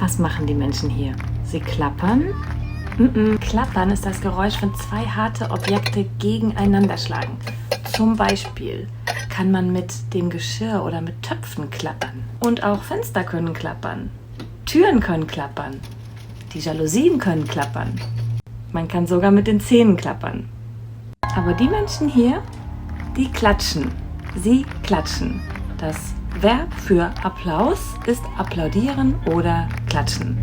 Was machen die Menschen hier? Sie klappern? Klappern ist das Geräusch, wenn zwei harte Objekte gegeneinander schlagen. Zum Beispiel kann man mit dem Geschirr oder mit Töpfen klappern. Und auch Fenster können klappern. Türen können klappern. Die Jalousien können klappern. Man kann sogar mit den Zähnen klappern. Aber die Menschen hier, die klatschen. Sie klatschen. Das Verb für Applaus ist applaudieren oder klatschen.